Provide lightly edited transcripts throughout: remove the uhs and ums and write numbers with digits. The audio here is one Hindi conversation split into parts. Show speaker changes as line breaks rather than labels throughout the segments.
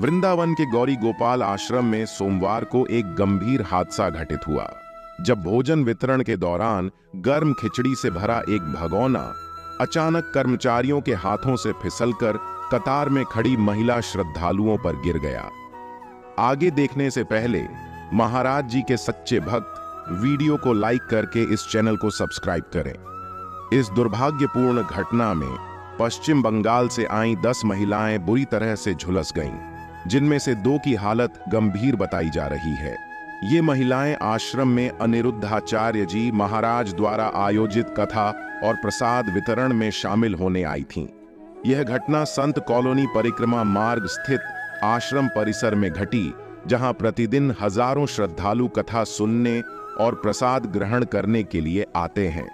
वृंदावन के गौरी गोपाल आश्रम में सोमवार को एक गंभीर हादसा घटित हुआ, जब भोजन वितरण के दौरान गर्म खिचड़ी से भरा एक भगोना अचानक कर्मचारियों के हाथों से फिसलकर कतार में खड़ी महिला श्रद्धालुओं पर गिर गया। आगे देखने से पहले महाराज जी के सच्चे भक्त वीडियो को लाइक करके इस चैनल को सब्सक्राइब करें। इस दुर्भाग्यपूर्ण घटना में पश्चिम बंगाल से आई 10 महिलाएं बुरी तरह से झुलस गईं, जिनमें से 2 की हालत गंभीर बताई जा रही है। ये महिलाएं आश्रम में अनिरुद्धाचार्य जी महाराज द्वारा आयोजित कथा और प्रसाद वितरण में शामिल होने आई थीं। यह घटना संत कॉलोनी परिक्रमा मार्ग स्थित आश्रम परिसर में घटी, जहां प्रतिदिन हजारों श्रद्धालु कथा सुनने और प्रसाद ग्रहण करने के लिए आते हैं।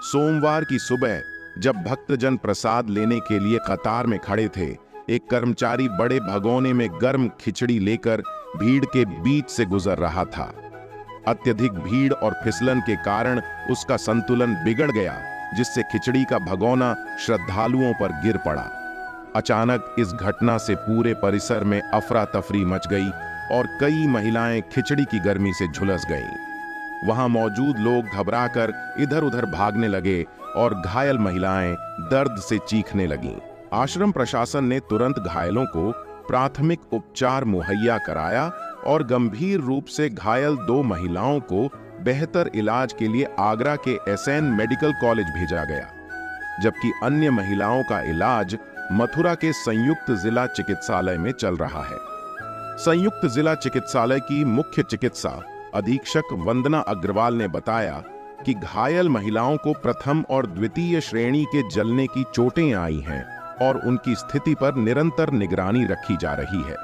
सोमवार की सुबह जब भक्तजन प्रसाद लेने के लिए कतार में खड़े थे, एक कर्मचारी बड़े भगोने में गर्म खिचड़ी लेकर भीड़ के बीच से गुजर रहा था। अत्यधिक भीड़ और फिसलन के कारण उसका संतुलन बिगड़ गया, जिससे खिचड़ी का भगोना श्रद्धालुओं पर गिर पड़ा। अचानक इस घटना से पूरे परिसर में अफरा तफरी मच गई और कई महिलाएं खिचड़ी की गर्मी से झुलस गईं। वहां मौजूद लोग घबराकर इधर उधर भागने लगे और घायल महिलाएं दर्द से चीखने लगीं। आश्रम प्रशासन ने तुरंत घायलों को प्राथमिक उपचार मुहैया कराया और गंभीर रूप से घायल 2 महिलाओं को बेहतर इलाज के लिए आगरा के एसएन मेडिकल कॉलेज भेजा गया, जबकि अन्य महिलाओं का इलाज मथुरा के संयुक्त जिला चिकित्सालय में चल रहा है। संयुक्त जिला चिकित्सालय की मुख्य चिकित्सा अधीक्षक वंदना अग्रवाल ने बताया कि घायल महिलाओं को प्रथम और द्वितीय श्रेणी के जलने की चोटें आई हैं और उनकी स्थिति पर निरंतर निगरानी रखी जा रही है।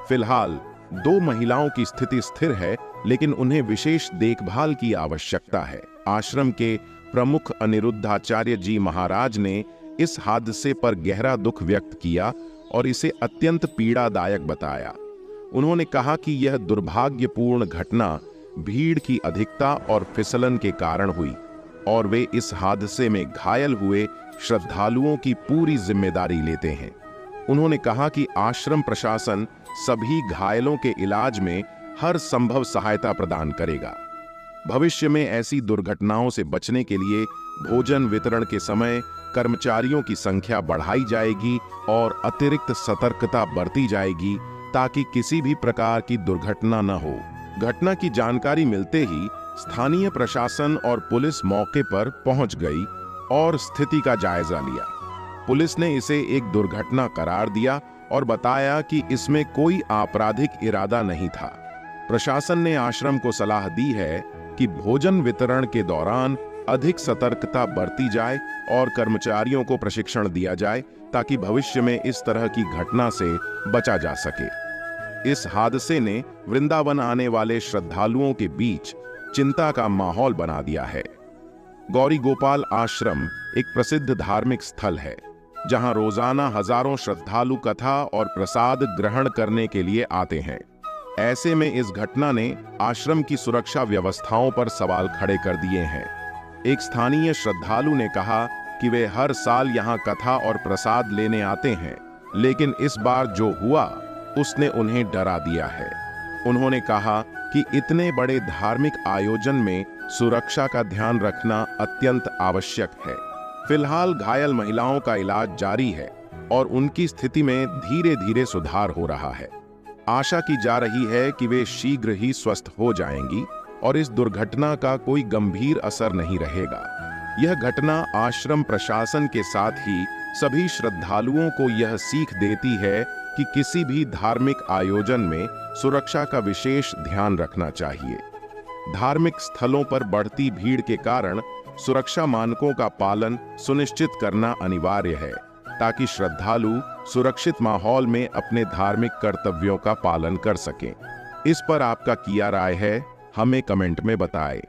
फिलहाल 2 महिलाओं की स्थिति स्थिर है, लेकिन उन्हें विशेष देखभाल की आवश्यकता है। आश्रम के प्रमुख अनिरुद्धाचार्य जी महाराज ने इस हादसे पर गहरा दुख व्यक्त किया और इसे अत्यंत पीड़ादायक बताया। उन्होंने कहा कि यह दुर्भाग्यपूर्ण घटना भीड़ की अधिकता और फिसलन के कारण हुई और वे इस हादसे में घायल हुए श्रद्धालुओं की पूरी जिम्मेदारी लेते हैं। उन्होंने कहा कि आश्रम प्रशासन सभी घायलों के इलाज में हर संभव सहायता प्रदान करेगा। भविष्य में ऐसी दुर्घटनाओं से बचने के लिए भोजन वितरण के समय कर्मचारियों की संख्या बढ़ाई जाएगी और अतिरिक्त सतर्कता बरती जाएगी, ताकि किसी भी प्रकार की दुर्घटना न हो। घटना की जानकारी मिलते ही स्थानीय प्रशासन और पुलिस मौके पर पहुंच गई और स्थिति का जायजा लिया। पुलिस ने इसे एक दुर्घटना करार दिया और बताया कि इसमें कोई आपराधिक इरादा नहीं था। प्रशासन ने आश्रम को सलाह दी है कि भोजन वितरण के दौरान अधिक सतर्कता बरती जाए और कर्मचारियों को प्रशिक्षण दिया जाए, ताकि भविष्य में इस तरह की घटना से बचा जा सके। इस हादसे ने वृंदावन आने वाले श्रद्धालुओं के बीच चिंता का माहौल बना दिया है। गौरी गोपाल आश्रम एक प्रसिद्ध धार्मिक स्थल है, जहां रोजाना हजारों श्रद्धालु कथा और प्रसाद ग्रहण करने के लिए आते हैं। ऐसे में इस घटना ने आश्रम की सुरक्षा व्यवस्थाओं पर सवाल खड़े कर दिए हैं। एक स्थानीय श्रद्धालु ने कहा कि वे हर साल यहां कथा और प्रसाद लेने आते हैं, लेकिन इस बार जो हुआ उसने उन्हें डरा दिया है। उन्होंने कहा कि इतने बड़े धार्मिक आयोजन में सुरक्षा का ध्यान रखना अत्यंत आवश्यक है। फिलहाल घायल महिलाओं का इलाज जारी है और उनकी स्थिति में धीरे धीरे सुधार हो रहा है। आशा की जा रही है कि वे शीघ्र ही स्वस्थ हो जाएंगी और इस दुर्घटना का कोई गंभीर असर नहीं रहेगा। यह घटना आश्रम प्रशासन के साथ ही सभी श्रद्धालुओं को यह सीख देती है कि किसी भी धार्मिक आयोजन में सुरक्षा का विशेष ध्यान रखना चाहिए। धार्मिक स्थलों पर बढ़ती भीड़ के कारण सुरक्षा मानकों का पालन सुनिश्चित करना अनिवार्य है, ताकि श्रद्धालु सुरक्षित माहौल में अपने धार्मिक कर्तव्यों का पालन कर सकें। इस पर आपका क्या राय है, हमें कमेंट में बताएं।